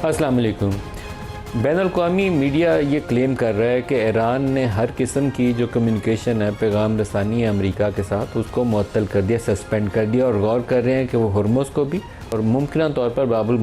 अस्सलाम वालेकुम। बैनुल-अक़वामी मीडिया ये क्लेम कर रहा है कि ईरान ने हर किस्म की जो कम्युनिकेशन है, पैगाम रसानी है अमेरिका के साथ, उसको मुअत्तल कर दिया, सस्पेंड कर दिया और गौर कर रहे हैं कि वो हरमुज़ को भी और मुमकिन तौर पर बाबुल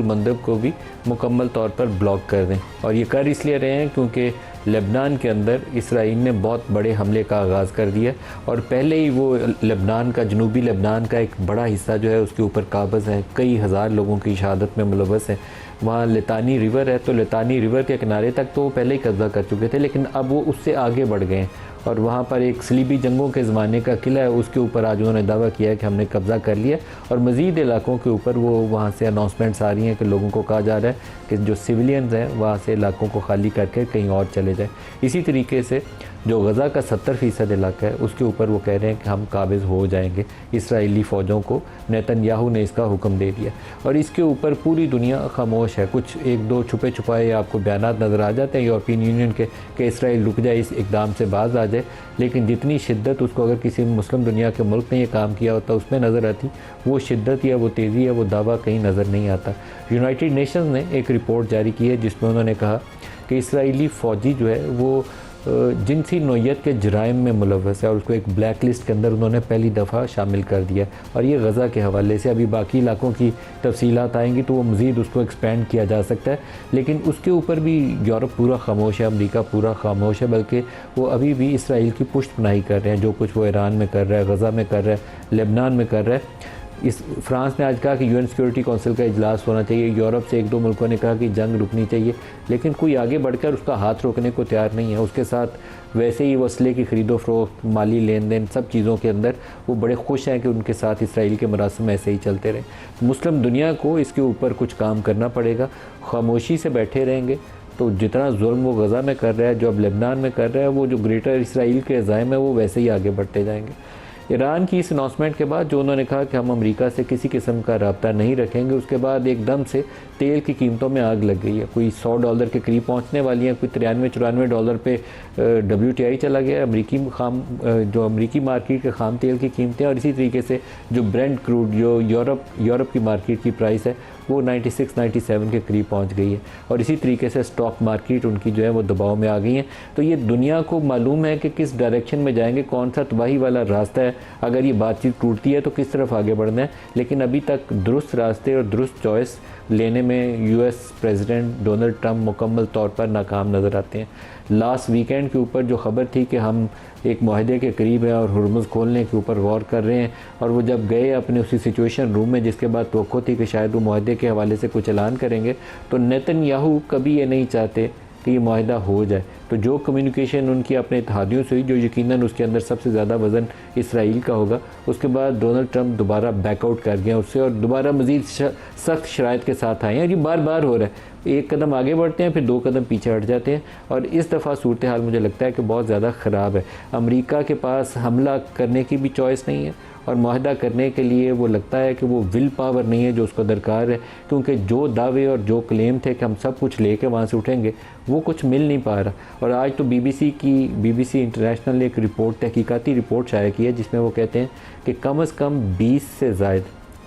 मंदब को भी मुकम्मल तौर पर ब्लॉक कर दें। और ये कर इसलिए रहे हैं क्योंकि लेबनान के अंदर इसराइल ने बहुत बड़े हमले का आगाज़ कर दिया और पहले ही वो लेबनान का, जनूबी लेबनान का एक बड़ा हिस्सा जो है उसके ऊपर काबज़ है, कई हज़ार लोगों की शहादत में मुलव्वस है। वहाँ लितानी रिवर है, तो लितानी रिवर के किनारे तक तो वो पहले ही कब्ज़ा कर चुके थे, लेकिन अब वो उससे आगे बढ़ गए हैं और वहाँ पर एक सलीबी जंगों के ज़माने का किला है, उसके ऊपर आज उन्होंने दावा किया है कि हमने कब्ज़ा कर लिया और मज़ीद इलाकों के ऊपर वो वहाँ से अनाउंसमेंट्स आ रही हैं कि लोगों को कहा जा रहा है कि जो सिविलियंस हैं वहाँ से इलाकों को खाली करके कहीं और चले जाएँ। इसी तरीके से जो गज़ा का 70% इलाका है उसके ऊपर वो कह रहे हैं कि हम काबिज़ हो जाएंगे। इसराइली फ़ौजों को नेतन्याहू ने इसका हुक्म दे दिया और इसके ऊपर पूरी दुनिया खामोश है। कुछ एक दो छुपे छुपाए आपको बयानात नज़र आ जाते हैं यूरोपियन यूनियन के कि इसराइल रुक जाए, इस इक़दाम से बाज आ जाए, लेकिन जितनी शिद्दत उसको अगर किसी मुस्लिम दुनिया के मुल्क ने ये काम किया होता उसमें नज़र आती, वो शिद्दत या वो तेज़ी या वो दावा कहीं नज़र नहीं आता। यूनाइटेड नेशंस ने एक रिपोर्ट जारी की है जिसमें उन्होंने कहा कि इसराइली फ़ौजी जो है वो जिनसी नौयत के जराइम में मुलव्वस है और उसको एक ब्लैक लिस्ट के अंदर उन्होंने पहली दफ़ा शामिल कर दिया। और ये गज़ा के हवाले से अभी बाकी इलाकों की तफसीलात आएंगी तो वो मज़ीद उसको एक्सपेंड किया जा सकता है, लेकिन उसके ऊपर भी यूरोप पूरा खामोश है, अमेरिका पूरा खामोश है, बल्कि वो अभी भी इसराइल की पुष्टपनाही कर रहे हैं। जो कुछ वो ईरान में कर रहा है, गज़ा में कर रहा है, लेबनान में कर रहा है। इस फ्रांस ने आज कहा कि यूएन सिक्योरिटी काउंसिल का इजलास होना चाहिए। यूरोप से एक दो मुल्कों ने कहा कि जंग रुकनी चाहिए, लेकिन कोई आगे बढ़कर उसका हाथ रोकने को तैयार नहीं है। उसके साथ वैसे ही वसले की ख़रीदो फ़रोख्त, माली लेन देन, सब चीज़ों के अंदर वो बड़े खुश हैं कि उनके साथ इसराइल के मरासिम ऐसे ही चलते रहे। मुस्लिम दुनिया को इसके ऊपर कुछ काम करना पड़ेगा। खामोशी से बैठे रहेंगे तो जितना जुल्म वो गज़ा में कर रहा है, जो अब लेबनान में कर रहा है, वो जो ग्रेटर इसराइल के अज़ाइम है वो वैसे ही आगे बढ़ते जाएंगे। ईरान की इस अनाउंसमेंट के बाद जो उन्होंने कहा कि हम अमेरिका से किसी किस्म का रब्ता नहीं रखेंगे, उसके बाद एकदम से तेल की कीमतों में आग लग गई है। कोई $100 के करीब पहुंचने वाली है, कोई $93-94 पे WTI चला गया जो अमेरिकी मार्केट के खाम तेल की कीमतें, और इसी तरीके से जो ब्रेंट क्रूड जो यूरोप की मार्केट की प्राइस है वो 96-97 के करीब पहुंच गई है और इसी तरीके से स्टॉक मार्केट उनकी जो है वो दबाव में आ गई हैं। तो ये दुनिया को मालूम है कि किस डायरेक्शन में जाएंगे, कौन सा तबाही वाला रास्ता है, अगर ये बातचीत टूटती है तो किस तरफ आगे बढ़ना है। लेकिन अभी तक दुरुस्त रास्ते और दुरुस्त चॉइस लेने में यूएस प्रेसिडेंट डोनाल्ड ट्रंप मुकम्मल तौर पर नाकाम नज़र आते हैं। लास्ट वीकेंड के ऊपर जो ख़बर थी कि हम एक मुआहदे के करीब हैं और हरमुज़ खोलने के ऊपर गौर कर रहे हैं, और वो जब गए अपने उसी सिचुएशन रूम में जिसके बाद तवक्को थी कि शायद वो मुआहदे के हवाले से कुछ ऐलान करेंगे, तो नेतन्याहू कभी ये नहीं चाहते कि ये मुआहदा हो जाए। तो जो कम्युनिकेशन उनकी अपने इत्तेहादियों से हुई, जो यकीनन उसके अंदर सबसे ज़्यादा वज़न इसराइल का होगा, उसके बाद डोनाल्ड ट्रंप दोबारा बैकआउट कर गए उससे और दोबारा मज़ीद सख्त शराइत के साथ आए हैं। ये बार बार हो रहा है, एक कदम आगे बढ़ते हैं फिर दो कदम पीछे हट जाते हैं, और इस दफ़ा सूरत हाल मुझे लगता है कि बहुत ज़्यादा ख़राब है। अमेरिका के पास हमला करने की भी चॉइस नहीं है और मुआहदा करने के लिए वो लगता है कि वो विल पावर नहीं है जो उसको दरकार है, क्योंकि जो दावे और जो क्लेम थे कि हम सब कुछ लेके वहाँ से उठेंगे, वो कुछ मिल नहीं पा रहा। और आज तो BBC इंटरनेशनल ने एक रिपोर्ट, तहकीकाती रिपोर्ट शाया की है जिसमें वो कहते हैं कि कम से कम 20 से ज़ायद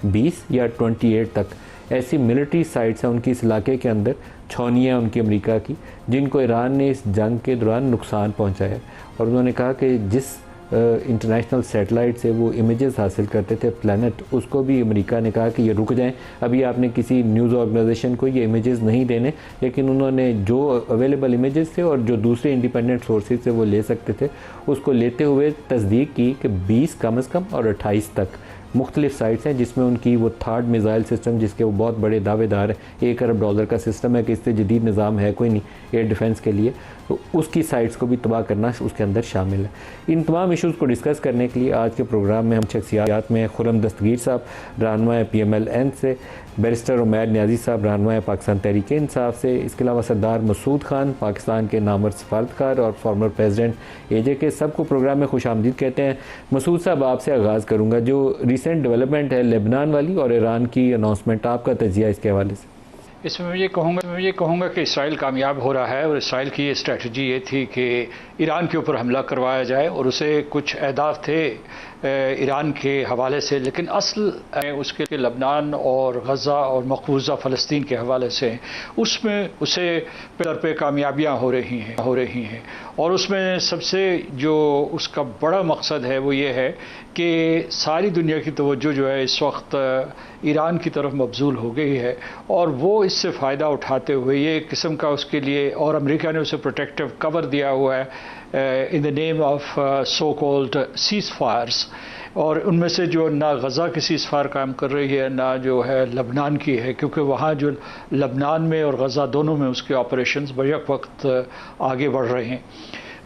20 या 28 तक ऐसी मिलिट्री साइट्स हैं उनकी इस इलाके के अंदर, छावनियाँ उनकी अमेरिका की, जिनको ईरान ने इस जंग के दौरान नुकसान पहुँचाया। और उन्होंने कहा कि जिस इंटरनेशनल सैटेलाइट से वो इमेजेस हासिल करते थे प्लैनेट, उसको भी अमेरिका ने कहा कि ये रुक जाएं, अभी आपने किसी न्यूज़ ऑर्गेनाइजेशन को ये इमेजेस नहीं देने। लेकिन उन्होंने जो अवेलेबल इमेजेस थे और जो दूसरे इंडिपेंडेंट सोर्सेज से वो ले सकते थे, उसको लेते हुए तस्दीक की कि 20 कम से कम और 28 तक मुख्तलिफ साइट्स हैं जिसमें उनकी वो थर्ड मिज़ाइल सिस्टम, जिसके वो बहुत बड़े दावेदार हैं, $1 अरब का सिस्टम है कि इससे जदीद निज़ाम है कोई नहीं एयर डिफेंस के लिए, तो उसकी साइट्स को भी तबाह करना उसके अंदर शामिल है। इन तमाम इशूज़ को डिस्कस करने के लिए आज के प्रोग्राम में हम शख्सियात में खुर्रम दस्तगीर साहब रहनुमा PMLN से, बैरिस्टर उमैर नियाज़ी साहब रहनुमा पाकिस्तान तहरीक इंसाफ से, इसके अलावा सरदार मसूद खान पाकिस्तान के नामवर सफारतकार और फॉर्मर प्रेसिडेंट AJ के, सबको प्रोग्राम में खुश आमदीद कहते हैं। मसूद साहब आपसे आगाज़ करूँगा, जो रिसेंट डेवलपमेंट है लेबनान वाली और ईरान की अनाउंसमेंट, आपका तजिया इसके हवाले से। इसमें मैं ये कहूँगा कि इसराइल कामयाब हो रहा है और इसराइल की ये स्ट्रेटजी ये थी कि ईरान के ऊपर हमला करवाया जाए और उसे कुछ अहदाफ थे ईरान के हवाले से, लेकिन असल उसके लबनान और गज़ा और मकबूजा फ़लस्तीन के हवाले से उसमें उसे पे कामयाबियाँ हो रही हैं। और उसमें सबसे जो उसका बड़ा मकसद है वो ये है कि सारी दुनिया की तवज्जो जो है इस वक्त ईरान की तरफ मबजूल हो गई है, और वो इससे फ़ायदा उठाते हुए ये एक किस्म का उसके लिए, और अमेरिका ने उसे प्रोटेक्टिव कवर दिया हुआ है in the name of so called सीज़ फायर्स। और उनमें से जो ना गज़ा की सीज़ फायर काम कर रही है, ना जो है लबनान की है, क्योंकि वहाँ जो लबनान में और गज़ा दोनों में उसके ऑपरेशंस बैक वक्त आगे बढ़ रहे हैं।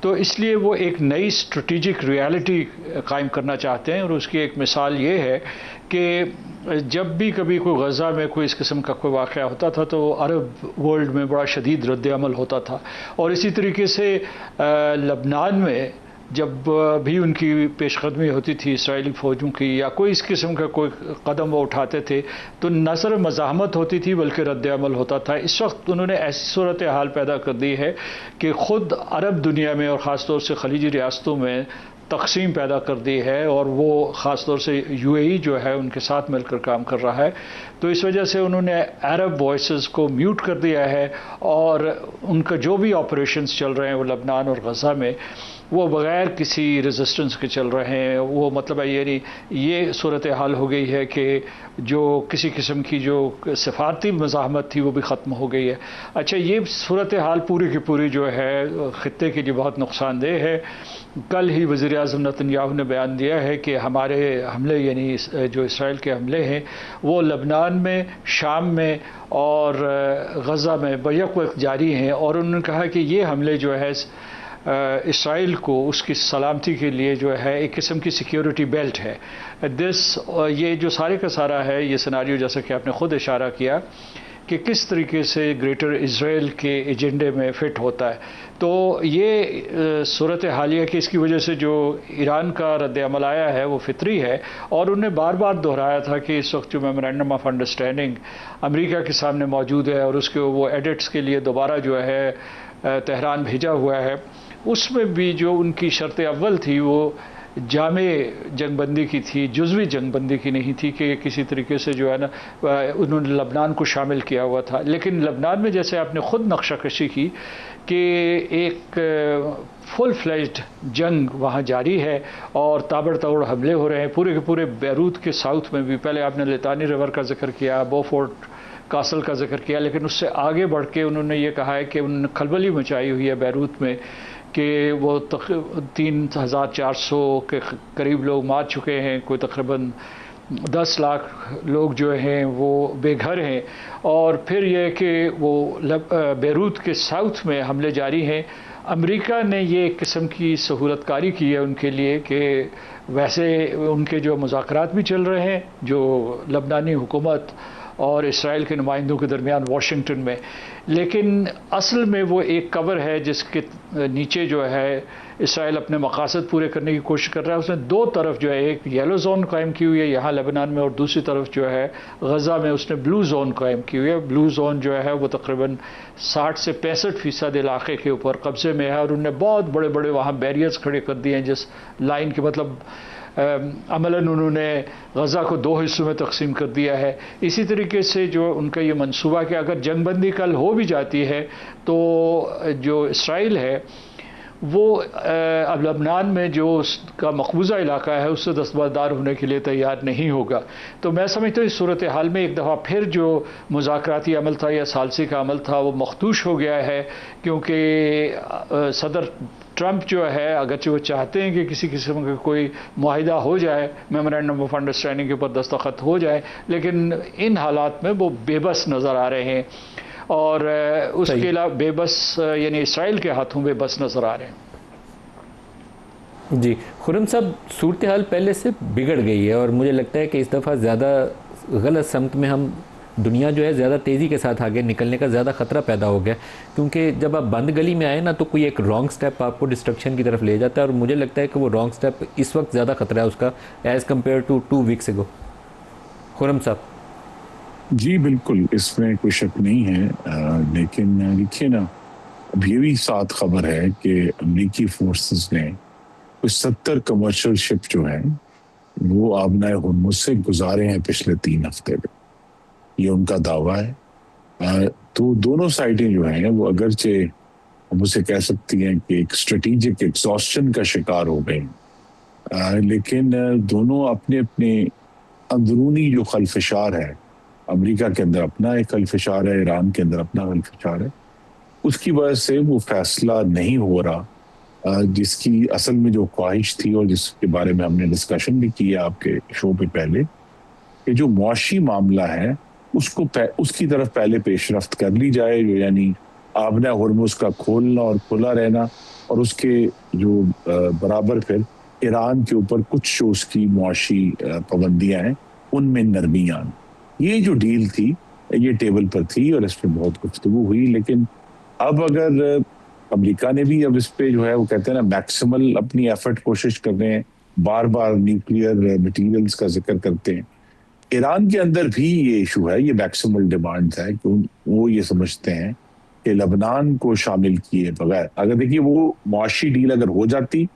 तो इसलिए वो एक नई स्ट्रेटेजिक रियलिटी कायम करना चाहते हैं। और उसकी एक मिसाल ये है कि जब भी कभी कोई गज़ा में कोई इस किस्म का कोई वाक़या होता था तो अरब वर्ल्ड में बड़ा शदीद रद्द अमल होता था, और इसी तरीके से लबनान में जब भी उनकी पेशकदमी होती थी इसराइली फ़ौजों की, या कोई इस किस्म का कोई कदम वो उठाते थे, तो न सिर्फ मज़ाहमत होती थी बल्कि रद्द अमल होता था। इस वक्त उन्होंने ऐसी सूरत हाल पैदा कर दी है कि ख़ुद अरब दुनिया में और ख़ास तौर से खलीजी रियासतों में तकसीम पैदा कर दी है, और वो ख़ास तौर से यूएई जो है उनके साथ मिलकर काम कर रहा है। तो इस वजह से उन्होंने अरब वॉइसेस को म्यूट कर दिया है, और उनका जो भी ऑपरेशंस चल रहे हैं वो लबनान और गज़ा में वो बग़ैर किसी रेजिस्टेंस के चल रहे हैं। वो मतलब है यानी ये सूरत हाल हो गई है कि जो किसी किस्म की जो सफारती मज़ाहमत थी वो भी ख़त्म हो गई है। अच्छा, ये सूरत हाल पूरी की पूरी जो है ख़ित्ते के लिए बहुत नुकसानदेह है। कल ही वज़ीर आज़म नेतन्याहू ने बयान दिया है कि हमारे हमले यानी जो इसराइल के हमले हैं वो लबनान में, शाम में और गज़ा में बैक वक्त जारी हैं, और उन्होंने कहा कि ये हमले जो है इसराइल को उसकी सलामती के लिए जो है एक किस्म की सिक्योरिटी बेल्ट है। ये जो सारे का सारा है ये सिनारियो, जैसा कि आपने ख़ुद इशारा किया कि किस तरीके से ग्रेटर इज़राइल के एजेंडे में फ़िट होता है। तो ये सूरत हालिया कि इसकी वजह से जो ईरान का रद्द अमल आया है वो फितरी है, और उन्हें बार बार दोहराया था कि इस वक्त जो मेमोरेंडम ऑफ अंडरस्टैंडिंग अमेरिका के सामने मौजूद है और उसके वो एडिट्स के लिए दोबारा जो है तेहरान भेजा हुआ है, उसमें भी जो उनकी शर्त अव्वल थी वो जामे जंगबंदी की थी, जुज़वी जंगबंदी की नहीं थी कि किसी तरीके से जो है ना उन्होंने लबनान को शामिल किया हुआ था। लेकिन लबनान में जैसे आपने ख़ुद नक्शा कशी की कि एक फुल फ्लेज्ड जंग वहाँ जारी है और ताबड़तोड़ हमले हो रहे हैं पूरे के पूरे। बैरूत के साउथ में भी, पहले आपने लितानी रिवर का जिक्र किया, बोफोर्ट कासल का जिक्र किया, लेकिन उससे आगे बढ़ के उन्होंने ये कहा है कि उन्होंने खलबली मचाई हुई है बैरूत में कि वो 3,400 के करीब लोग मार चुके हैं, कोई तकरीबन 10 लाख लोग जो हैं वो बेघर हैं। और फिर यह कि वो बैरूत के साउथ में हमले जारी हैं। अमेरिका ने ये एक किस्म की सहूलतकारी की है उनके लिए कि वैसे उनके जो मुज़ाकरात भी चल रहे हैं जो लबनानी हुकूमत और इसराइल के नुमाइंदों के दरमियान वाशिंगटन में, लेकिन असल में वो एक कवर है जिसके नीचे जो है इसराइल अपने मकासद पूरे करने की कोशिश कर रहा है। उसने दो तरफ जो है एक येलो जोन कायम की हुई है यहाँ लेबनान में, और दूसरी तरफ जो है गज़ा में उसने ब्लू जोन कायम की हुई है। ब्लू जोन जो है वो तकरीबन 60 से 65% इलाके के ऊपर कब्ज़े में है, और उन्होंने बहुत बड़े बड़े वहाँ बैरियर्स खड़े कर दिए हैं जिस लाइन के मतलब अमलन उन्होंने गज़ा को 2 हिस्सों में तकसीम कर दिया है। इसी तरीके से जो उनका ये मंसूबा कि अगर जंगबंदी कल हो भी जाती है तो जो इसराइल है वो अब लबनान में जो उसका मकबूजा इलाका है उससे दस्तबरदार होने के लिए तैयार नहीं होगा। तो मैं समझता हूँ इस सूरत हाल में एक दफ़ा फिर जो मुज़ाकराती अमल था या सालसी का अमल था वो मखदूश हो गया है, क्योंकि सदर ट्रंप जो है अगरचे वो चाहते हैं कि किसी किस्म का कोई मुआहिदा हो जाए, मेमोरेंडम ऑफ अंडरस्टैंडिंग के ऊपर दस्तखत हो जाए, लेकिन इन हालात में वो बेबस नज़र आ रहे हैं, और उसके अलावा बेबस यानी इसराइल के हाथों बेबस नज़र आ रहे हैं। जी खुर्रम साहब, सूरत हाल पहले से बिगड़ गई है और मुझे लगता है कि इस दफ़ा ज़्यादा गलत समत में हम दुनिया जो है ज़्यादा तेज़ी के साथ आगे निकलने का ज़्यादा ख़तरा पैदा हो गया, क्योंकि जब आप बंद गली में आए ना तो कोई एक रॉन्ग स्टेप आपको डिस्ट्रक्शन की तरफ ले जाता है, और मुझे लगता है कि वो रॉन्ग स्टेप इस वक्त ज़्यादा ख़तरा है उसका as compare to 2 weeks ago. Khurram साहब। जी बिल्कुल, इसमें कोई शक नहीं है, लेकिन देखिए ना, अब ये भी साथ खबर है कि अमेरिकी फोर्सेस ने कुछ 70 कमर्शियल शिप जो है वो आबनाए हुर्मुज़ से गुजारे हैं पिछले 3 हफ्ते में, ये उनका दावा है। तो दोनों साइडें जो हैं वो अगरचे हम उसे कह सकती हैं कि एक स्ट्रेटेजिक एग्जॉस्शन का शिकार हो गए, लेकिन दोनों अपने अपने अंदरूनी जो खलफशार है, अमेरिका के अंदर अपना एक खलफशार है, ईरान के अंदर अपना खलफशार है, उसकी वजह से वो फैसला नहीं हो रहा जिसकी असल में जो ख्वाहिश थी और जिसके बारे में हमने डिस्कशन भी किया आपके शो पे पहले, कि जो मुआशी मामला है उसको उसकी तरफ पहले पेशरफ्त कर ली जाए, जो यानी आबना हुर्मुज़ का खोलना और खुला रहना, और उसके जो बराबर फिर ईरान के ऊपर कुछ जो उसकी मुआशी पाबंदियां हैं उनमें नरमी आना। ये जो डील थी ये टेबल पर थी और इस पर बहुत गुफ्तगू हुई, लेकिन अब अगर अमेरिका ने भी अब इस पे जो है वो कहते हैं ना मैक्सिमल अपनी एफर्ट कोशिश कर रहे हैं, बार बार न्यूक्लियर मटेरियल्स का जिक्र करते हैं। ईरान के अंदर भी ये इशू है, ये मैक्सिमल डिमांड है कि वो ये समझते हैं कि लबनान को शामिल किए बगैर, अगर देखिए वो मुआशी डील अगर हो जाती,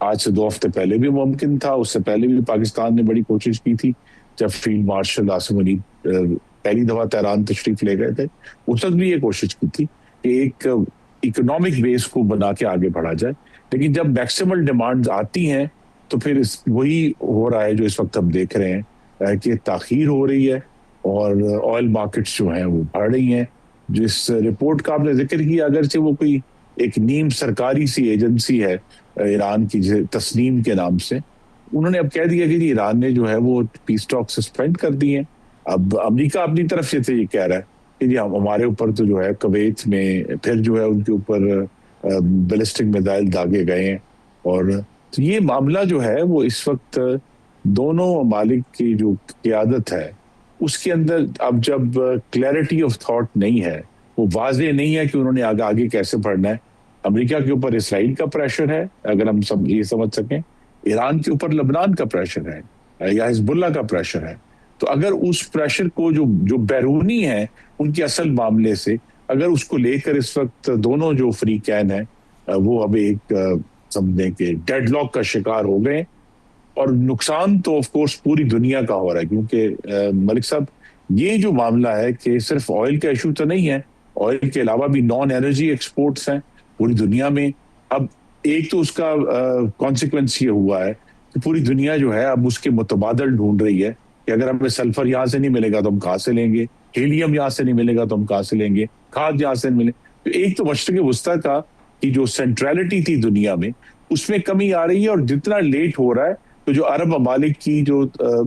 आज से 2 हफ्ते पहले भी मुमकिन था, उससे पहले भी पाकिस्तान ने बड़ी कोशिश की थी जब फील्ड मार्शल आसिम मुनीर पहली दफा तेहरान तशरीफ ले गए थे, उस वक्त भी ये कोशिश की थी कि एक इकोनॉमिक बेस को बना के आगे बढ़ा जाए। लेकिन जब मैक्सिमल डिमांड्स आती हैं तो फिर वही हो रहा है जो इस वक्त हम देख रहे हैं कि ताखीर हो रही है और ऑयल मार्केट्स जो हैं वो बढ़ रही हैं। जिस रिपोर्ट का आपने जिक्र किया, अगर से वो कोई एक नीम सरकारी सी एजेंसी है ईरान की, जिसे तस्नीम के नाम से, उन्होंने अब कह दिया कि ईरान ने जो है वो पीस टॉक सस्पेंड कर दिए। अब अमेरिका अपनी तरफ से तो ये कह रहा है कि जी हमारे ऊपर तो जो है कुवैत में फिर जो है उनके ऊपर बैलिस्टिक मिसाइल दागे गए हैं, और तो ये मामला जो है वो इस वक्त दोनों ममालिक की जो क़ियादत है उसके अंदर अब जब क्लैरिटी ऑफ थॉट नहीं है, वो वाज़ेह नहीं है कि उन्होंने आगे आगे कैसे बढ़ना है। अमेरिका के ऊपर इसराइल का प्रेशर है, अगर हम सब ये समझ सकें, ईरान के ऊपर लबनान का प्रेशर है या हिजबुल्लाह का प्रेशर है। तो अगर उस प्रेशर को जो बैरूनी है उनके असल मामले से, अगर उसको लेकर इस वक्त दोनों जो फ्री कैन है वो अब एक समझें कि डेडलॉक का शिकार हो गए, और नुकसान तो ऑफ कोर्स पूरी दुनिया का हो रहा है, क्योंकि मलिक साहब ये जो मामला है कि सिर्फ ऑयल का इशू तो नहीं है, ऑयल के अलावा भी नॉन एनर्जी एक्सपोर्ट्स हैं पूरी दुनिया में। अब एक तो उसका कॉन्सिक्वेंस ये हुआ है कि पूरी दुनिया जो है अब उसके मुतबादल ढूंढ रही है कि अगर हमें सल्फर यहाँ से नहीं मिलेगा तो हम कहाँ से लेंगे, हीलियम यहाँ से नहीं मिलेगा तो हम कहाँ से लेंगे, खाद यहाँ से नहीं मिले। तो एक तो मशरिक़ वस्ता का की जो सेंट्रलिटी थी दुनिया में उसमें कमी आ रही है, और जितना लेट हो रहा है तो जो अरब ममालिक की जो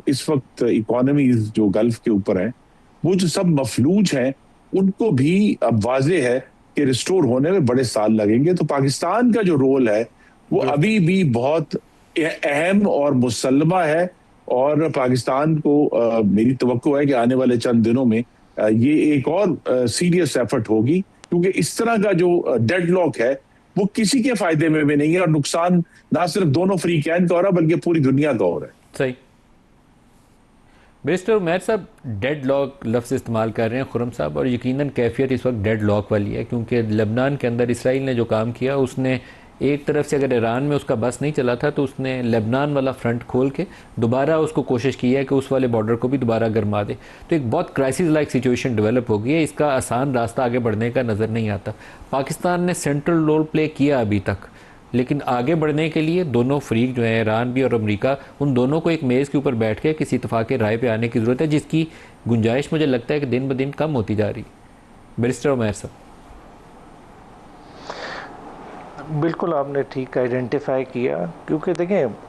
इस वक्त इकोनॉमीज जो गल्फ के ऊपर है वो जो सब मफलूज हैं उनको भी अब वाजे है कि रिस्टोर होने में बड़े साल लगेंगे। तो पाकिस्तान का जो रोल है वो अभी भी बहुत अहम और मुसल्लमा है, और पाकिस्तान को मेरी तवक्को है कि आने वाले चंद दिनों में ये एक और सीरियस एफर्ट होगी, क्योंकि इस तरह का जो डेडलॉक है वो किसी के फायदे में भी नहीं है, और नुकसान ना सिर्फ दोनों फ्री कैन का हो रहा है बल्कि पूरी दुनिया का हो रहा है। सही। बैरिस्टर उमैर साहब डेड लॉक लफ्ज़ इस्तेमाल कर रहे हैं खुरम साहब, और यकीनन कैफियत इस वक्त डेड लॉक वाली है, क्योंकि लबनान के अंदर इसराइल ने जो काम किया उसने एक तरफ से अगर ईरान में उसका बस नहीं चला था तो उसने लेबनान वाला फ्रंट खोल के दोबारा उसको कोशिश की है कि उस वाले बॉर्डर को भी दोबारा गरमा दे। तो एक बहुत क्राइसिस लाइक सिचुएशन डेवलप हो गई है, इसका आसान रास्ता आगे बढ़ने का नज़र नहीं आता। पाकिस्तान ने सेंट्रल रोल प्ले किया अभी तक, लेकिन आगे बढ़ने के लिए दोनों फ्रीक जो हैं ईरान भी और अमेरिका, उन दोनों को एक मेज़ के ऊपर बैठ के किसी इत्तेफाक राय पे आने की ज़रूरत है, जिसकी गुंजाइश मुझे लगता है कि दिन ब दिन कम होती जा रही। बैरिस्टर उमैर साहब। बिल्कुल आपने ठीक आइडेंटिफाई किया, क्योंकि देखें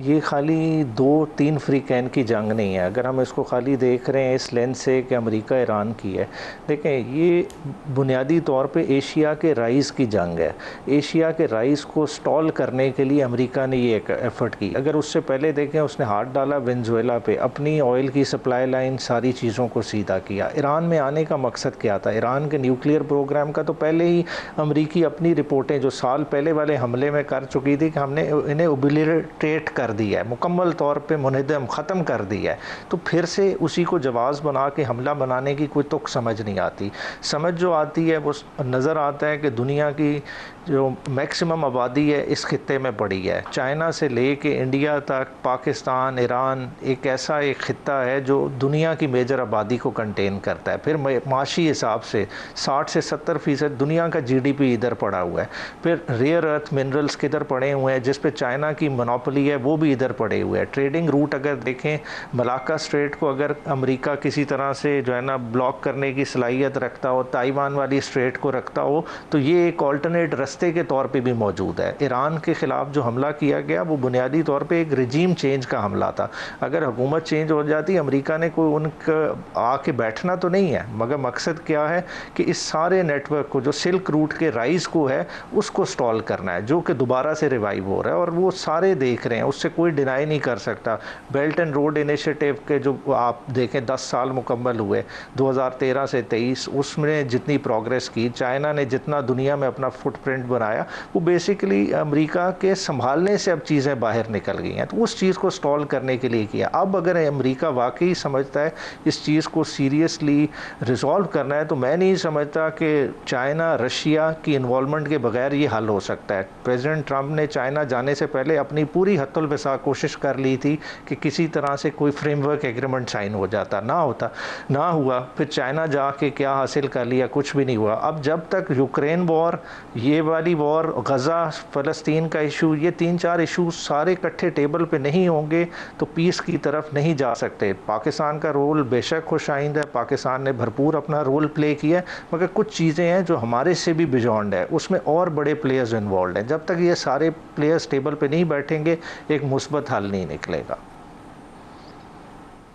ये खाली 2-3 फ्री कैन की जंग नहीं है। अगर हम इसको खाली देख रहे हैं इस लेंस से कि अमेरिका ईरान की है, देखें ये बुनियादी तौर पे एशिया के राइस की जंग है। एशिया के राइस को स्टॉल करने के लिए अमेरिका ने ये एक एफ़र्ट की। अगर उससे पहले देखें उसने हाथ डाला वेनेजुएला पे, अपनी ऑयल की सप्लाई लाइन सारी चीज़ों को सीधा किया। ईरान में आने का मकसद क्या था? ईरान के न्यूक्लियर प्रोग्राम का तो पहले ही अमरीकी अपनी रिपोर्टें जो साल पहले वाले हमले में कर चुकी थी कि हमने इन्हें ओबिलिटेट कर दिया है, मुकम्मल तौर पे मुनहदम ख़त्म कर दिया है, तो फिर से उसी को जवाज़ बना के हमला बनाने की कोई तुक समझ नहीं आती। समझ जो आती है वो नज़र आता है कि दुनिया की जो मैक्सिमम आबादी है इस खित्ते में पड़ी है, चाइना से ले के इंडिया तक, पाकिस्तान, ईरान, एक ऐसा एक खित्ता है जो दुनिया की मेजर आबादी को कंटेन करता है। फिर माशी हिसाब से 60 से 70% दुनिया का जीडीपी इधर पड़ा हुआ है। फिर रेयर अर्थ मिनरल्स किधर पड़े हुए हैं जिस पे चाइना की मोनोपोली है, वो भी इधर पड़े हुए हैं। ट्रेडिंग रूट अगर देखें, मलाक्का स्ट्रेट को अगर अमेरिका किसी तरह से जो है ना ब्लॉक करने की सलाहियत रखता हो, ताइवान वाली स्ट्रेट को रखता हो, तो ये एक ऑल्टरनेट रास्ते के तौर पे भी मौजूद है। ईरान के ख़िलाफ़ जो हमला किया गया वो बुनियादी तौर पे एक रिजीम चेंज का हमला था। अगर हुकूमत चेंज हो जाती, अमेरिका ने कोई उनका आके बैठना तो नहीं है, मगर मकसद क्या है कि इस सारे नेटवर्क को, जो सिल्क रूट के राइज को है, उसको स्टॉल करना है, जो कि दोबारा से रिवाइव हो रहा है और वो सारे देख रहे हैं, उससे कोई डिनाई नहीं कर सकता। बेल्ट एंड रोड इनिशिएटिव के जो आप देखें 10 साल मुकम्मल हुए 2013 से 23, उसमें जितनी प्रोग्रेस की, चाइना ने जितना दुनिया में अपना फुटप्रिंट बनाया, वो बेसिकली अमेरिका के संभालने से अब चीज़ें बाहर निकल गई हैं, तो उस चीज़ को स्टॉल करने के लिए किया। अब अगर अमेरिका वाकई समझता है इस चीज़ को सीरियसली रिजॉल्व करना है, तो मैं नहीं समझता कि चाइना रशिया की इन्वॉल्वमेंट के बगैर ये हल हो सकता है। प्रेसिडेंट ट्रंप ने चाइना जाने से पहले अपनी पूरी हत्तुल बिसा कोशिश कर ली थी कि किसी तरह से कोई फ्रेमवर्क एग्रीमेंट साइन हो जाता, ना हुआ। फिर चाइना जाके क्या हासिल कर लिया, कुछ भी नहीं हुआ। अब जब तक यूक्रेन वॉर, ये वाली वॉर, गज़ा, फ़लस्तीन का इशू, ये 3-4 इशू सारे इकट्ठे टेबल पे नहीं होंगे तो पीस की तरफ नहीं जा सकते। पाकिस्तान का रोल बेशक खुशाइंद है, पाकिस्तान ने भरपूर अपना रोल प्ले किया है, मगर कुछ चीज़ें हैं जो हमारे से भी बियॉन्ड है, उसमें और बड़े प्लेयर्स इन्वॉल्व हैं। जब तक ये सारे प्लेयर्स टेबल पे नहीं बैठेंगे, एक मुस्बत हल नहीं निकलेगा।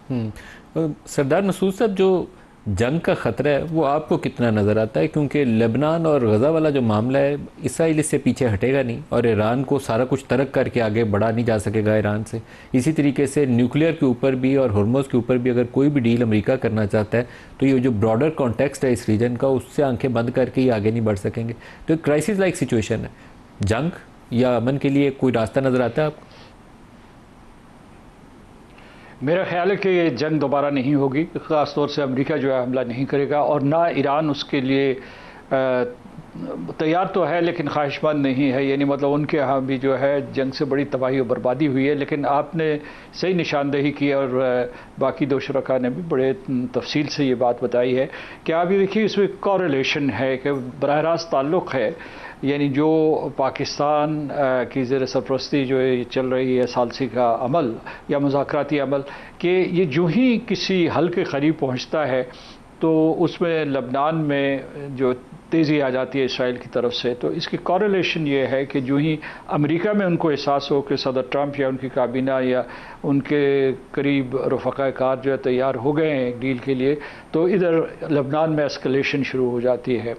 सरदार मसूद साहब, जो जंग का ख़तरा है वो आपको कितना नज़र आता है? क्योंकि लेबनान और गज़ा वाला जो मामला है, इसराइल इससे पीछे हटेगा नहीं और ईरान को सारा कुछ तर्क करके आगे बढ़ा नहीं जा सकेगा ईरान से। इसी तरीके से न्यूक्लियर के ऊपर भी और हॉर्मोज़ के ऊपर भी अगर कोई भी डील अमेरिका करना चाहता है तो ये जो ब्रॉडर कॉन्टेक्स्ट है इस रीजन का, उससे आंखें बंद करके ही आगे नहीं बढ़ सकेंगे। तो एक क्राइसिस लाइक सिचुएशन है। जंग या अमन के लिए कोई रास्ता नज़र आता है आपको? मेरा ख्याल है कि ये जंग दोबारा नहीं होगी, ख़ास तौर से अमेरिका जो है हमला नहीं करेगा और ना ईरान उसके लिए तैयार तो है लेकिन ख्वाहिशमंद नहीं है। यानी मतलब उनके यहाँ भी जो है जंग से बड़ी तबाही और बर्बादी हुई है। लेकिन आपने सही निशानदेही की और बाकी दो शुरका ने भी बड़े तफसील से ये बात बताई है कि आप ये देखिए इसमें कॉरेलेशन है कि बराह रास्त ताल्लुक़ है। यानी जो पाकिस्तान की ज़ेर सरपरस्ती जो चल रही है सालसी का अमल या मुज़ाकराती अमल, कि ये जो ही किसी हल के करीब पहुँचता है तो उसमें लबनान में जो तेज़ी आ जाती है इसराइल की तरफ से। तो इसकी कॉरेलेशन ये है कि जो ही अमेरिका में उनको एहसास हो कि सदर ट्रंप या उनकी काबीना या उनके करीब रफ़क़ाए कार जो है तैयार हो गए हैं एक डील के लिए, तो इधर लबनान में एस्केलेशन शुरू हो जाती है।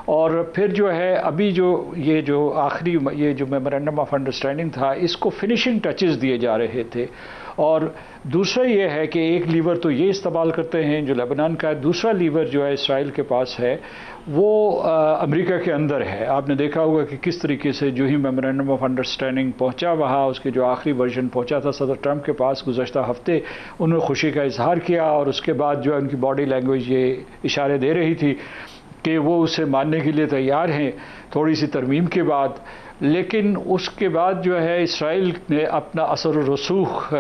और फिर जो है अभी ये जो आखिरी ये जो मेमोरेंडम ऑफ अंडरस्टैंडिंग था, इसको फिनिशिंग टचेस दिए जा रहे थे। और दूसरा ये है कि एक लीवर तो ये इस्तेमाल करते हैं जो लेबनान का है, दूसरा लीवर जो है इसराइल के पास है वो अमेरिका के अंदर है। आपने देखा होगा कि किस तरीके से जो ही मेमोरेंडम ऑफ अंडरस्टैंडिंग पहुंचा वहाँ उसके जो आखिरी वर्जन पहुंचा था सदर ट्रंप के पास गुज़श्ता हफ्ते, उन्होंने खुशी का इजहार किया और उसके बाद जो है उनकी बॉडी लैंग्वेज ये इशारे दे रही थी कि वो उसे मानने के लिए तैयार हैं थोड़ी सी तरमीम के बाद। लेकिन उसके बाद जो है इसराइल ने अपना असर और रसूख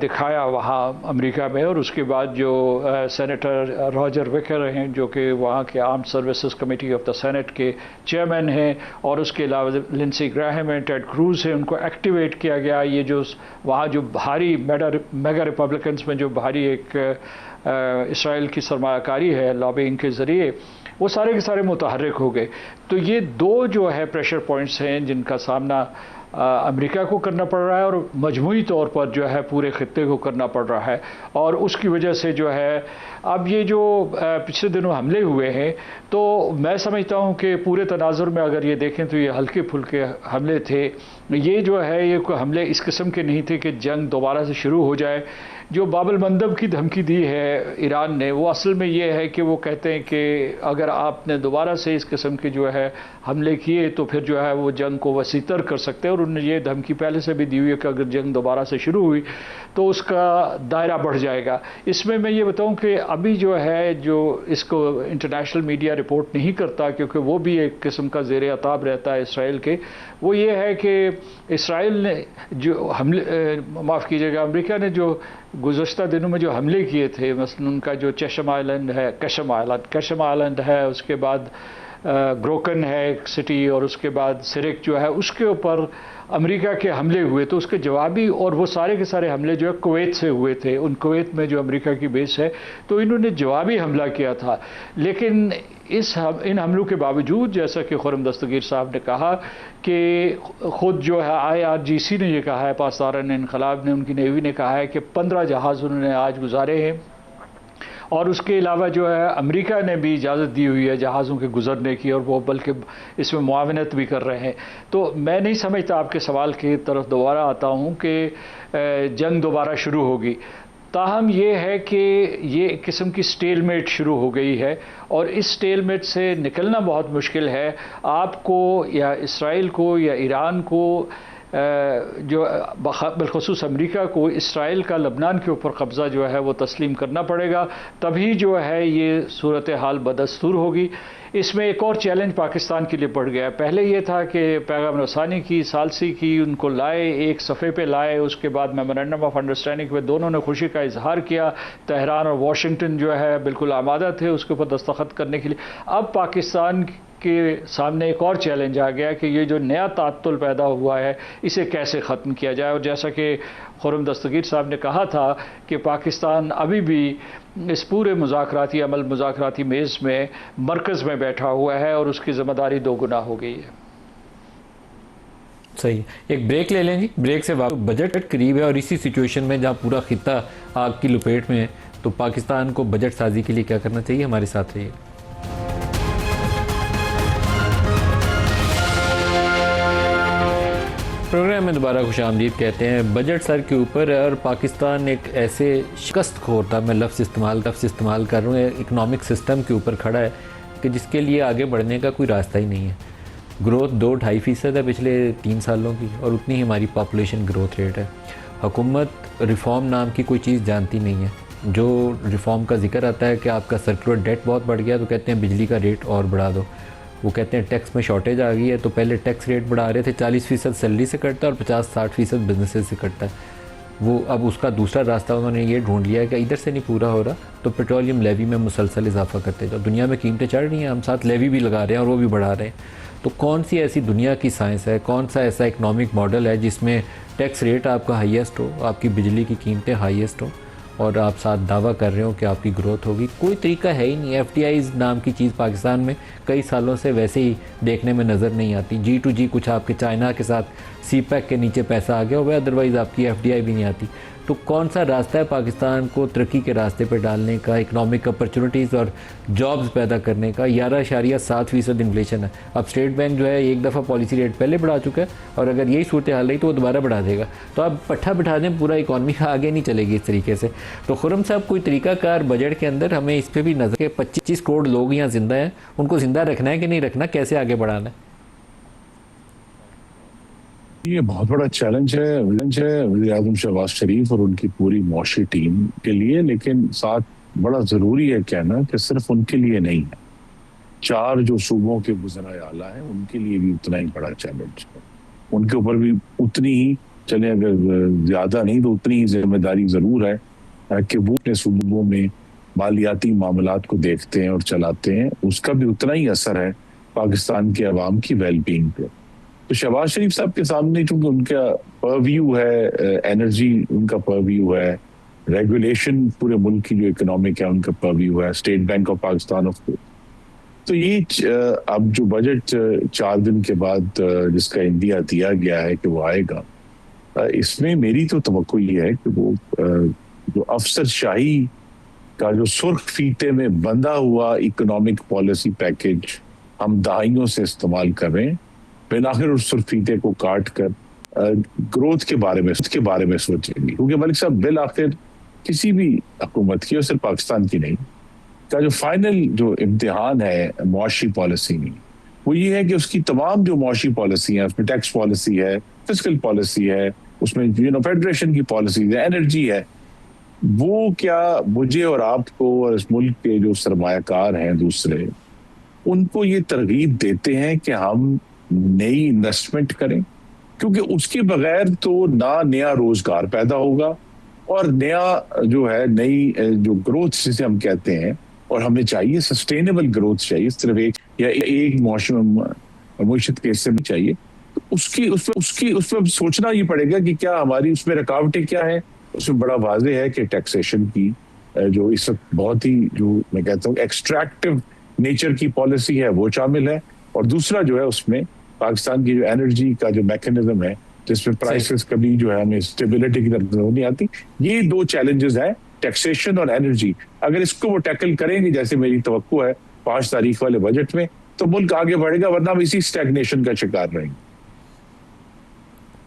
दिखाया वहाँ अमेरिका में, और उसके बाद जो सेनेटर रॉजर विकर हैं जो कि वहाँ के armed services committee of the senate के चेयरमैन हैं, और उसके अलावा लिंडसे ग्राहम हैं, टेड क्रूज हैं, उनको एक्टिवेट किया गया। ये जो वहाँ जो भारी मेगा रिपब्लिकन्स में जो भारी एक इसराइल की सरमायाकारी है लॉबिंग के ज़रिए, वो सारे के सारे मुतहर्रिक हो गए। तो ये दो जो है प्रेशर पॉइंट्स हैं जिनका सामना अमेरिका को करना पड़ रहा है और मजमूई तौर पर जो है पूरे खित्ते को करना पड़ रहा है। और उसकी वजह से जो है अब ये जो पिछले दिनों हमले हुए हैं, तो मैं समझता हूँ कि पूरे तनाजुर में अगर ये देखें तो ये हल्के फुल्के हमले थे। ये जो है ये हमले इस किस्म के नहीं थे कि जंग दोबारा से शुरू हो जाए। जो बाबल मंदब की धमकी दी है ईरान ने, वो असल में ये है कि वो कहते हैं कि अगर आपने दोबारा से इस किस्म के जो है हमले किए तो फिर जो है वो जंग को वसीतर कर सकते हैं, और उन्होंने ये धमकी पहले से भी दी हुई है कि अगर जंग दोबारा से शुरू हुई तो उसका दायरा बढ़ जाएगा। इसमें मैं ये बताऊं कि अभी जो है, जो इसको इंटरनेशनल मीडिया रिपोर्ट नहीं करता क्योंकि वो भी एक किस्म का ज़ेर अताब रहता है इसराइल के, वो ये है कि इसराइल ने जो हमले, माफ़ कीजिएगा, अमेरिका ने जो गुज़श्ता दिनों में जो हमले किए थे, मसलन उनका जो चशम आइलैंड है, कशम आइलैंड है, उसके बाद ग्रोकन है एक सिटी, और उसके बाद सिरिक जो है, उसके ऊपर अमेरिका के हमले हुए, तो उसके जवाबी, और वो सारे के सारे हमले जो है कुवैत से हुए थे, उन कुवैत में जो अमेरिका की बेस है, तो इन्होंने जवाबी हमला किया था। लेकिन इन हमलों के बावजूद, जैसा कि खुर्रम दस्तगीर साहब ने कहा कि ख़ुद जो है IRGC ने ये कहा है, पासदारान इनकलाब ने, उनकी नेवी ने कहा है कि 15 जहाज़ उन्होंने आज गुजारे हैं, और उसके अलावा जो है अमेरिका ने भी इजाज़त दी हुई है जहाज़ों के गुज़रने की, और वो बल्कि इसमें मुआवनत भी कर रहे हैं। तो मैं नहीं समझता, आपके सवाल की तरफ दोबारा आता हूँ कि जंग दोबारा शुरू होगी, ताहम ये है कि ये एक किस्म की स्टेलमेट शुरू हो गई है, और इस स्टेलमेट से निकलना बहुत मुश्किल है। आपको या इसराइल को या ईरान को, जो बिलखुसूस अमेरिका को, इसराइल का लबनान के ऊपर कब्ज़ा जो है वो तस्लीम करना पड़ेगा, तभी जो है ये सूरत हाल बदस्तूर होगी। इसमें एक और चैलेंज पाकिस्तान के लिए पड़ गया। पहले ये था कि पैगाम रसानी की, सालसी की, उनको लाए, एक सफ़े पे लाए, उसके बाद मेमोरेंडम ऑफ अंडरस्टैंडिंग पे दोनों ने खुशी का इजहार किया, तेहरान और वाशिंगटन जो है बिल्कुल आमादा थे उसके ऊपर दस्तखत करने के लिए। अब पाकिस्तान के सामने एक और चैलेंज आ गया कि ये जो नया तात्तुल पैदा हुआ है, इसे कैसे ख़त्म किया जाए। और जैसा कि खुर्रम दस्तगीर साहब ने कहा था कि पाकिस्तान अभी भी इस पूरे मुज़ाकराती मेज़ में मरकज़ में बैठा हुआ है, और उसकी ज़िम्मेदारी दोगुना हो गई है। सही, एक ब्रेक ले लेंगे, ब्रेक से वापस। बजट करीब है, और इसी सिचुएशन में जहाँ पूरा खित्ता आग की लपेट में है, तो पाकिस्तान को बजट साजी के लिए क्या करना चाहिए? हमारे साथ रहिए। प्रोग्राम में दोबारा खुशामदीद कहते हैं। बजट सर के ऊपर है, और पाकिस्तान एक ऐसे शिकस्त खोरता, मैं लफ्ज़ इस्तेमाल कर रहा हूँ, इकनॉमिक सिस्टम के ऊपर खड़ा है कि जिसके लिए आगे बढ़ने का कोई रास्ता ही नहीं है। ग्रोथ 2-2.5% है पिछले 3 सालों की, और उतनी ही हमारी पॉपुलेशन ग्रोथ रेट है। हुकूमत रिफ़ॉर्म नाम की कोई चीज़ जानती नहीं है। जो रिफ़ॉर्म का जिक्र आता है कि आपका सर्कुलर डेट बहुत बढ़ गया, तो कहते हैं बिजली का रेट और बढ़ा दो। वो कहते हैं टैक्स में शॉर्टेज आ गई है, तो पहले टैक्स रेट बढ़ा रहे थे, 40% सैलरी से कटता है और 50-60% बिजनेसेस से कटता है। वो अब उसका दूसरा रास्ता उन्होंने ये ढूंढ लिया है कि इधर से नहीं पूरा हो रहा, तो पेट्रोलियम लेवी में मुसलसल इजाफा करते जाओ। दुनिया में कीमतें चढ़ रही हैं, हम साथ लेवी भी लगा रहे हैं और वो भी बढ़ा रहे हैं। तो कौन सी ऐसी दुनिया की साइंस है, कौन सा ऐसा इकनॉमिक मॉडल है जिसमें टैक्स रेट आपका हाईएस्ट हो, आपकी बिजली की कीमतें हाईएस्ट हो, और आप साथ दावा कर रहे हो कि आपकी ग्रोथ होगी? कोई तरीका है ही नहीं। FDIs नाम की चीज़ पाकिस्तान में कई सालों से वैसे ही देखने में नज़र नहीं आती। G2G कुछ आपके चाइना के साथ CPEC के नीचे पैसा आ गया हुआ है, अदरवाइज़ आपकी FDI भी नहीं आती। तो कौन सा रास्ता है पाकिस्तान को तरक्की के रास्ते पर डालने का, इकनॉमिक अपॉर्चुनिटीज़ और जॉब्स पैदा करने का? 11.7% इन्फ्लेशन है। अब स्टेट बैंक जो है एक दफ़ा पॉलिसी रेट पहले बढ़ा चुका है, और अगर यही सूरत हाल रही तो वो दोबारा बढ़ा देगा। तो अब पट्ठा बिठा दें, पूरा इकॉनमी आगे नहीं चलेगी इस तरीके से। तो खुर्रम साहब, कोई तरीकाकार बजट के अंदर हमें इस पर भी नज़र के 25 करोड़ लोग यहाँ ज़िंदा हैं, उनको ज़िंदा रखना है कि नहीं रखना, कैसे आगे बढ़ाना है? ये बहुत बड़ा चैलेंज है वज़ीर-ए-आज़म शहबाज शरीफ और उनकी पूरी मौशी टीम के लिए। लेकिन साथ बड़ा जरूरी है कहना कि सिर्फ उनके लिए नहीं है, 4 जो सूबों के वज़राए आला हैं उनके लिए भी उतना ही बड़ा चैलेंज है। उनके ऊपर भी उतनी ही, चले अगर ज्यादा नहीं तो उतनी ही जिम्मेदारी जरूर है कि वो अपने सूबों में मालियाती मामलात को देखते हैं और चलाते हैं। उसका भी उतना ही असर है पाकिस्तान के अवाम की वेलबींग पे। तो शहबाज शरीफ साहब के सामने चूंकि उनका परव्यू है, एनर्जी उनका परव्यू है, रेगुलेशन पूरे मुल्क की जो इकोनॉमिक है उनका परव्यू है, state bank of Pakistan of course. तो ये अब जो बजट 4 दिन के बाद जिसका इंदिया दिया गया है कि वो आएगा, इसमें मेरी तो तवक्को ये है कि वो जो अफसरशाही का जो सुर्ख फीते में बंधा हुआ इकोनॉमिक पॉलिसी पैकेज हम दहाइयों से इस्तेमाल कर रहे हैं, बिलाखिर उस सुर्ख फीते को काट कर ग्रोथ के बारे में सोचेंगे। क्योंकि मलिक साहब बिलाखिर किसी भी हुकूमत की और सिर्फ पाकिस्तान की नहीं, का जो फाइनल जो इम्तिहान है मुआशी पॉलिसी में, वो ये है कि उसकी तमाम जो मुआशी पॉलिसी है, उसमें टैक्स पॉलिसी है, फिस्कल पॉलिसी है, उसमें फेडरेशन की पॉलिसी है, एनर्जी है, वो क्या मुझे और आपको और इस मुल्क के जो सरमायाकार हैं दूसरे, उनको ये तरगीब देते हैं कि हम नई इन्वेस्टमेंट करें? क्योंकि उसके बगैर तो ना नया रोजगार पैदा होगा और नया जो है नई जो ग्रोथ जिसे हम कहते हैं, और हमें चाहिए सस्टेनेबल ग्रोथ चाहिए, सिर्फ एक मौशत के हिस्से में चाहिए। तो उसमें सोचना ये पड़ेगा कि क्या हमारी उसमें रुकावटें क्या है। उसमें बड़ा वाज़ेह है कि टैक्सेशन की जो इस वक्त बहुत ही जो मैं कहता हूँ एक्सट्रैक्टिव नेचर की पॉलिसी है वो शामिल है, और दूसरा जो है उसमें पाकिस्तान की जो एनर्जी का जो मैकेनिज्म है जिसमें प्राइसेस कभी जो है हमें स्टेबिलिटी की तरफ नहीं आती। ये दो चैलेंजेस हैं, टैक्सेशन और एनर्जी। अगर इसको वो टैकल करेंगे जैसे मेरी तवक्को है 5 तारीख वाले बजट में, तो मुल्क आगे बढ़ेगा, वरना हम इसी स्टैग्नेशन का शिकार रहेंगे।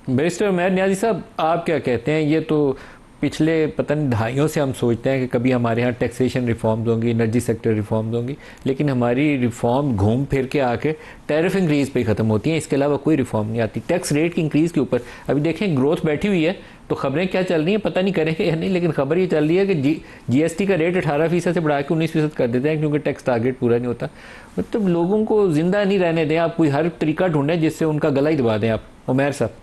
बैरिस्टर उमैर नियाज़ी साहब, आप क्या कहते हैं? ये तो पिछले पता नहीं दहाइयों से हम सोचते हैं कि कभी हमारे यहाँ टैक्सेशन रिफॉर्म्स होंगी, एनर्जी सेक्टर रिफॉर्म्स होंगी, लेकिन हमारी रिफॉर्म घूम फिर के आके टैरिफ इंक्रीज़ पे ही ख़त्म होती हैं। इसके अलावा कोई रिफॉर्म नहीं आती। टैक्स रेट की इंक्रीज़ के ऊपर अभी देखें ग्रोथ बैठी हुई है, तो खबरें क्या चल रही हैं पता नहीं करेंगे या नहीं, लेकिन खबर ये चल रही है कि GST का रेट 18% से बढ़ा के 19% कर देते हैं क्योंकि टैक्स टारगेट पूरा नहीं होता। मतलब लोगों को ज़िंदा नहीं रहने दें आप, कोई हर तरीका ढूंढें जिससे उनका गला ही दबा दें आप। उमैर साहब।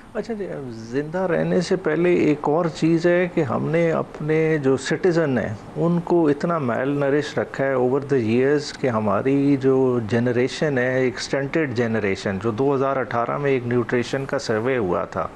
अच्छा, ज़िंदा रहने से पहले एक और चीज़ है कि हमने अपने जो सिटीज़न हैं उनको इतना मेल नरिश रखा है ओवर द ईयर्स कि हमारी जो जनरेशन है, एक स्टंटेड जनरेशन, जो 2018 में एक न्यूट्रिशन का सर्वे हुआ था,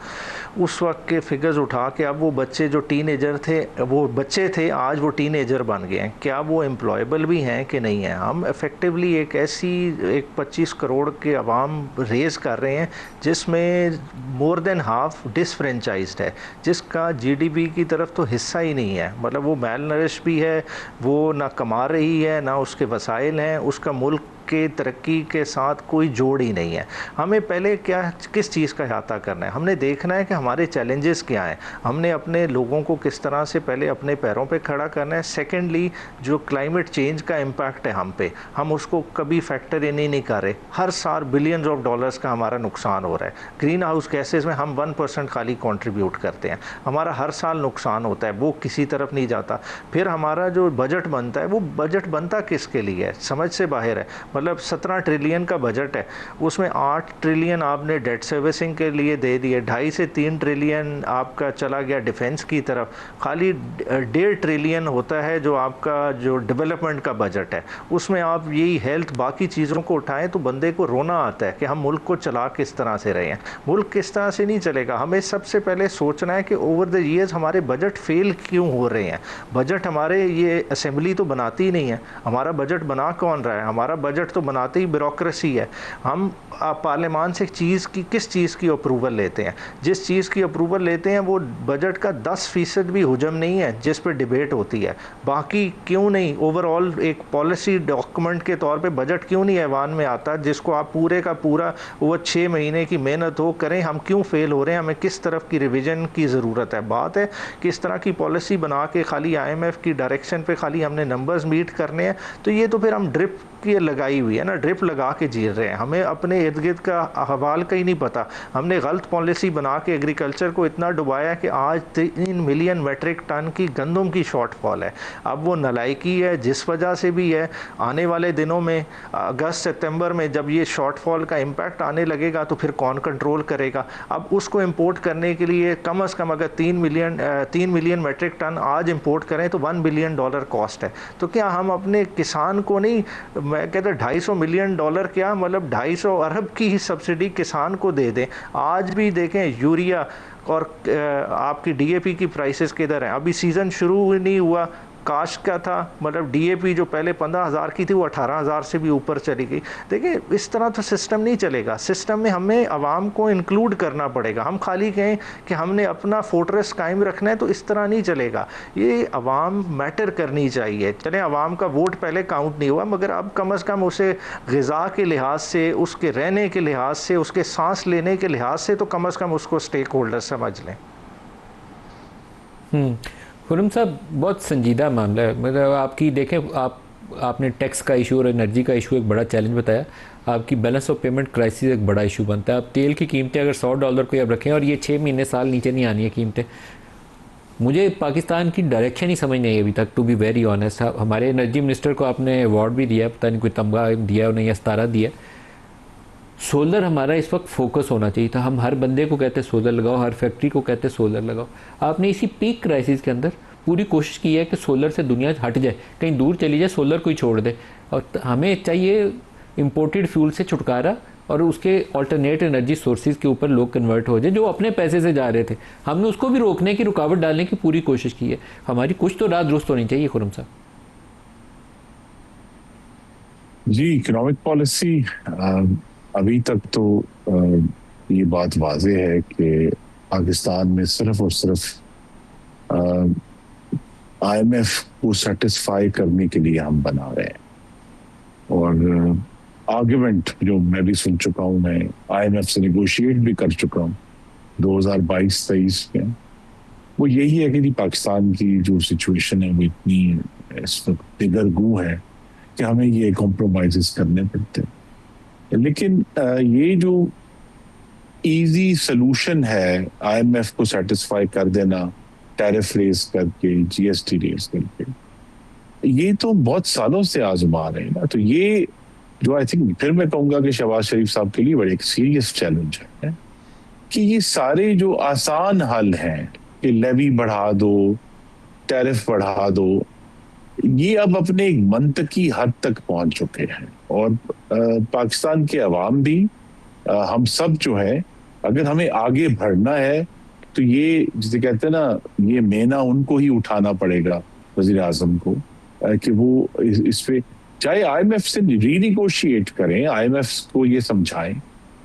उस वक्त के फिगर्स उठा के अब वो बच्चे जो टीनेजर थे, वो बच्चे थे, आज वो टीनेजर बन गए हैं। क्या वो एम्प्लॉयबल भी हैं कि नहीं है? हम इफ़ेक्टिवली एक ऐसी 25 करोड़ के अवाम रेज़ कर रहे हैं जिसमें मोर देन हाफ डिसफ्रेंचाइज्ड है, जिसका जीडीपी की तरफ तो हिस्सा ही नहीं है। मतलब वो मेल नरिश भी है, वो ना कमा रही है, ना उसके वसाइल हैं, उसका मुल्क के तरक्की के साथ कोई जोड़ ही नहीं है। हमें पहले किस चीज़ का अहाता करना है? हमने देखना है कि हमारे चैलेंजेस क्या हैं, हमने अपने लोगों को किस तरह से पहले अपने पैरों पे खड़ा करना है। सेकेंडली, जो क्लाइमेट चेंज का इम्पैक्ट है हम पे, हम उसको कभी फैक्टर इन ही नहीं कर रहे। हर साल बिलियंस ऑफ डॉलर्स का हमारा नुकसान हो रहा है। ग्रीन हाउस गैसेज में हम 1% खाली कंट्रीब्यूट करते हैं, हमारा हर साल नुकसान होता है, वो किसी तरफ नहीं जाता। फिर हमारा जो बजट बनता है, वो बजट बनता किसके लिए है? समझ से बाहर है। मतलब 17 ट्रिलियन का बजट है, उसमें 8 ट्रिलियन आपने डेट सर्विसिंग के लिए दे दिए, 2.5 से 3 ट्रिलियन आपका चला गया डिफेंस की तरफ, खाली 1.5 ट्रिलियन होता है जो आपका जो डेवलपमेंट का बजट है। उसमें आप यही हेल्थ बाकी चीज़ों को उठाएं तो बंदे को रोना आता है कि हम मुल्क को चला किस तरह से रहे हैं। मुल्क किस तरह से नहीं चलेगा। हमें सबसे पहले सोचना है कि ओवर द ईयर्स हमारे बजट फेल क्यों हो रहे हैं। बजट हमारे ये असेंबली तो बनाती ही नहीं है, हमारा बजट बना कौन रहा है? हमारा बजट तो बनाते ही ब्यूरोक्रेसी है। हम पार्लियामान से किस चीज़ की अप्रूवल लेते हैं? जिस चीज़ की अप्रूवल लेते हैं वो बजट का 10% भी हुजम नहीं है जिस पर डिबेट होती है। बाकी क्यों नहीं ओवरऑल एक पॉलिसी डॉक्यूमेंट के तौर पे बजट क्यों नहीं ऐवान में आता, जिसको आप पूरे का पूरा वो 6 महीने की मेहनत हो करें? हम क्यों फेल हो रहे हैं? हमें किस तरफ की रिवीजन की ज़रूरत है? बात है कि इस तरह की पॉलिसी बना के खाली IMF की डायरेक्शन पे खाली हमने नंबर्स मीट करने हैं, तो ये तो फिर हम ड्रिप की लगाई हुई है ना, ड्रिप लगा के जी रहे हैं। हमें अपने इर्द गिर्द का अहवाल का ही नहीं पता। हमने गलत पॉलिसी बना के एग्रीकल्चर को इतना डुबाया कि आज 3 मिलियन मेट्रिक टन की गंदम की शॉर्टफॉल है। अब वो नलायकी है जिस वजह से भी है, आने वाले दिनों में अगस्त सितंबर में जब ये शॉर्टफॉल का इम्पैक्ट आने लगेगा तो फिर कौन कंट्रोल करेगा? अब उसको इम्पोर्ट करने के लिए कम अज़ कम अगर 3 मिलियन मेट्रिक टन आज इम्पोर्ट करें तो $1 बिलियन कॉस्ट है। तो क्या हम अपने किसान को नहीं, मैं कहता $250 मिलियन क्या, मतलब 250 अरब की ही सब्सिडी किसान को दे दें। आज भी देखें यूरिया और आपकी DAP की प्राइसेस किधर हैं? अभी सीज़न शुरू नहीं हुआ, काश का था, मतलब DAP जो पहले 15,000 की थी वो 18,000 से भी ऊपर चली गई। देखिए इस तरह तो सिस्टम नहीं चलेगा। सिस्टम में हमें आवाम को इंक्लूड करना पड़ेगा। हम खाली कहें कि हमने अपना फोर्ट्रेस कायम रखना है तो इस तरह नहीं चलेगा। ये आवाम मैटर करनी चाहिए। चले आवाम का वोट पहले काउंट नहीं हुआ, मगर अब कम अज़ कम उसे ग़िज़ा के लिहाज से, उसके रहने के लिहाज से, उसके सांस लेने के लिहाज से तो कम अज़ कम उसको स्टेक होल्डर समझ लें। खुर्रम साहब, बहुत संजीदा मामला है। मतलब आपकी देखें, आपने टैक्स का इशू और एनर्जी का इशू एक बड़ा चैलेंज बताया। आपकी बैलेंस ऑफ पेमेंट क्राइसिस एक बड़ा इशू बनता है। अब तेल की कीमतें अगर $100 को अब रखें और ये 6 महीने साल नीचे नहीं आनी है कीमतें, मुझे पाकिस्तान की डायरेक्शन ही समझ नहीं आई अभी तक, टू बी वेरी ऑनेस्ट। हमारे एनर्जी मिनिस्टर को आपने अवार्ड भी दिया, पता नहीं कोई तमगा दिया उन्हें या सितारा दिया। सोलर हमारा इस वक्त फोकस होना चाहिए था। हम हर बंदे को कहते सोलर लगाओ, हर फैक्ट्री को कहते सोलर लगाओ। आपने इसी पीक क्राइसिस के अंदर पूरी कोशिश की है कि सोलर से दुनिया हट जाए, कहीं दूर चली जाए, सोलर को ही छोड़ दे। और हमें चाहिए इम्पोर्टेड फ्यूल से छुटकारा और उसके अल्टरनेट एनर्जी सोर्सेज के ऊपर लोग कन्वर्ट हो जाए जो अपने पैसे से जा रहे थे। हमने उसको भी रोकने की, रुकावट डालने की पूरी कोशिश की है। हमारी कुछ तो राह दुरुस्त होनी चाहिए खुर्रम साहब। जी, इकोनॉमिक पॉलिसी अभी तक तो ये बात वाज़ेह है कि पाकिस्तान में सिर्फ और सिर्फ IMF को सेटिस्फाई करने के लिए हम बना रहे हैं। और आर्ग्यूमेंट जो मैं भी सुन चुका हूँ, मैं IMF से नेगोशिएट भी कर चुका हूँ 2022-23 में, वो यही है कि पाकिस्तान की जो सिचुएशन है वो इतनी इस वक्त दिगरगू है कि हमें ये कॉम्प्रोमाइज़ करने पड़ते हैं। लेकिन ये जो इजी सलूशन है IMF को सेटिस्फाई कर देना, टैरिफ रेस करके, GST रेस करके, ये तो बहुत सालों से आजमा रहे हैं ना। तो ये जो आई थिंक फिर मैं कहूँगा कि शहबाज शरीफ साहब के लिए बड़े एक सीरियस चैलेंज है कि ये सारे जो आसान हल हैं कि लेवी बढ़ा दो, टैरिफ बढ़ा दो, ये अब अपने एक मंतकी हद तक पहुंच चुके हैं। और पाकिस्तान के अवाम भी, हम सब जो है, अगर हमें आगे बढ़ना है तो ये जिसे कहते हैं ना, ये मेना उनको ही उठाना पड़ेगा, वजीर आजम को, कि वो इस पे चाहे IMF से रीनिगोशिएट करें, IMF को ये समझाएं,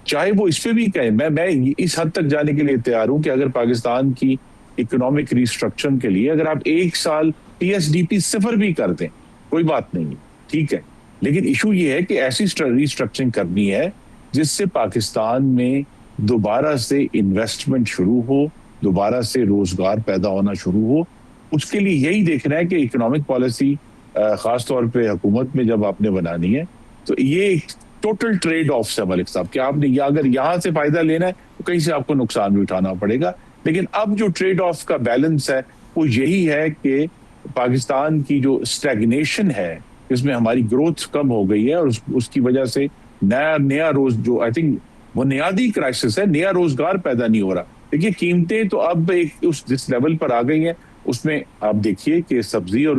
चाहे वो इस पे भी कहें। मैं इस हद तक जाने के लिए तैयार हूं कि अगर पाकिस्तान की इकोनॉमिक रिस्ट्रक्चर के लिए अगर आप 1 साल TSDP 0 भी कर दें, कोई बात नहीं, ठीक है। लेकिन इशू ये है कि ऐसी रिस्ट्रक्चरिंग करनी है जिससे पाकिस्तान में दोबारा से इन्वेस्टमेंट शुरू हो, दोबारा से रोजगार पैदा होना शुरू हो। उसके लिए यही देखना है कि इकोनॉमिक पॉलिसी खास तौर पे हुकूमत में जब आपने बनानी है तो ये टोटल ट्रेड ऑफ है मलिक साहब, कि आपने अगर यहाँ से फायदा लेना है तो कहीं से आपको नुकसान भी उठाना पड़ेगा। लेकिन अब जो ट्रेड ऑफ का बैलेंस है वो यही है कि पाकिस्तान की जो स्टैग्नेशन है, जिसमें हमारी ग्रोथ कम हो गई है और उसकी वजह से नया रोज जो आई थिंक बुनियादी क्राइसिस है, नया रोजगार पैदा नहीं हो रहा। देखिए, कीमतें तो अब एक जिस लेवल पर आ गई हैं, उसमें आप देखिए कि सब्जी और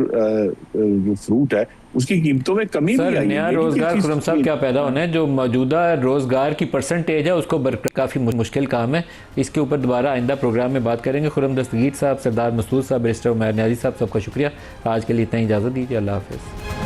जो फ्रूट है उसकी कीमतों में कमी भी आई है। नया रोजगार खुर्रम साहब क्या पैदा होना है? जो मौजूदा रोजगार की परसेंटेज है उसको काफ़ी मुश्किल काम है। इसके ऊपर दोबारा आइंदा प्रोग्राम में बात करेंगे। खुर्रम दस्तगीर साहब, सरदार मसूद साहब, बैरिस्टर उमैर नियाज़ी साहब, सबका शुक्रिया। आज के लिए इतना ही इजाज़त दीजिए। अल्लाह हाफ़िज़।